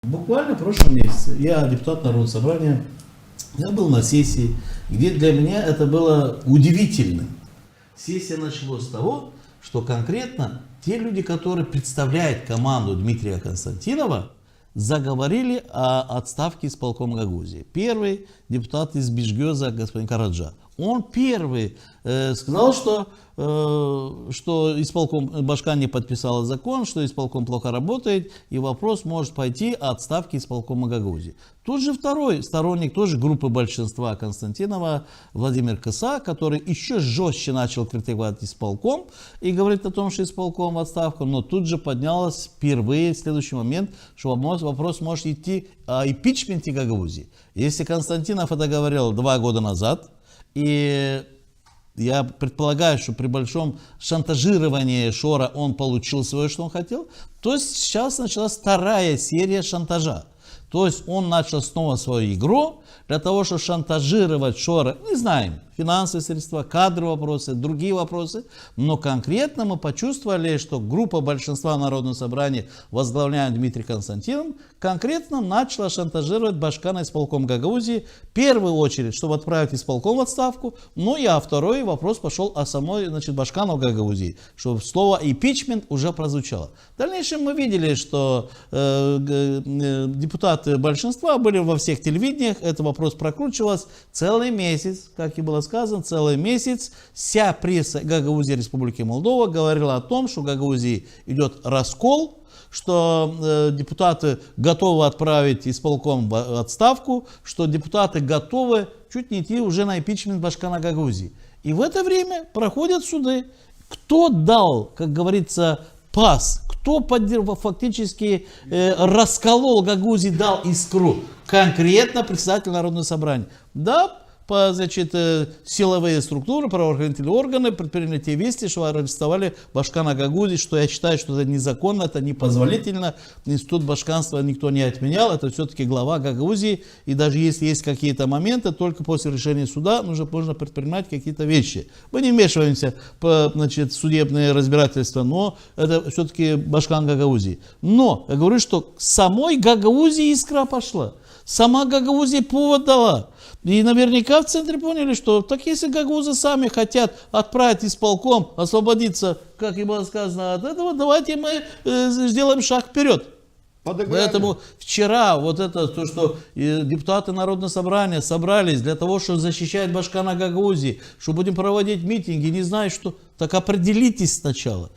Буквально в прошлом месяце я, депутат Народного собрания, я был на сессии, где для меня это было удивительно. Сессия началась с того, что конкретно те люди, которые представляют команду Дмитрия Константинова, заговорили о отставке исполкома Гагаузии. Первый депутат из Бишгёза, господин Караджа. Он первый сказал, что исполком Башка не подписала закон, что исполком плохо работает, и вопрос может пойти о отставке исполкома Гагаузии. Тут же второй сторонник тоже группы большинства Константинова, Владимир Кыса, который еще жестче начал критиковать исполком и говорит о том, что исполком в отставку, но тут же поднялась впервые в следующий момент, что вопрос может идти о импичменте Гагаузии. Если Константинов это говорил 2 года назад, и я предполагаю, что при большом шантажировании Шора он получил свое, что он хотел, то сейчас началась вторая серия шантажа. То есть он начал снова свою игру для того, чтобы шантажировать Шора, не знаем, финансовые средства, кадровые вопросы, другие вопросы. Но конкретно мы почувствовали, что группа большинства Народного собрания, возглавляемая Дмитрием Константиновым, конкретно начала шантажировать Башка на исполком Гагаузии. В первую очередь, чтобы отправить исполком в отставку. Ну и второй вопрос пошел о самой, Башкану в Гагаузии, чтобы слово импичмент уже прозвучало. В дальнейшем мы видели, что депутаты большинства были во всех телевидениях, этот вопрос прокручивался целый месяц, как и было сказано, целый месяц. Вся пресса Гагаузии Республики Молдова говорила о том, что в Гагаузии идет раскол, что депутаты готовы отправить исполком в отставку, что депутаты готовы чуть не идти уже на импичмент Башкана Гагаузии. И в это время проходят суды. Кто дал, как говорится, пас, кто фактически расколол Гагаузии, дал искру? Конкретно председатель Народного собрания. Да, силовые структуры, правоохранительные органы предприняли те вести, что арестовали Башкана Гагаузии, что я считаю, что это незаконно, это непозволительно. Институт башканства никто не отменял, это все-таки глава Гагаузии, и даже если есть какие-то моменты, только после решения суда можно предпринимать какие-то вещи. Мы не вмешиваемся в судебные разбирательства, но это все-таки Башкан Гагаузии. Но я говорю, что самой Гагаузии искра пошла. Сама Гагаузия повод дала. И наверняка в центре поняли, что так если гагаузы сами хотят отправить исполком, освободиться, как и было сказано, от этого, давайте мы сделаем шаг вперед. Поэтому вчера то, что депутаты Народного собрания собрались для того, чтобы защищать Башкана Гагаузии, что будем проводить митинги, не знаю что, так определитесь сначала.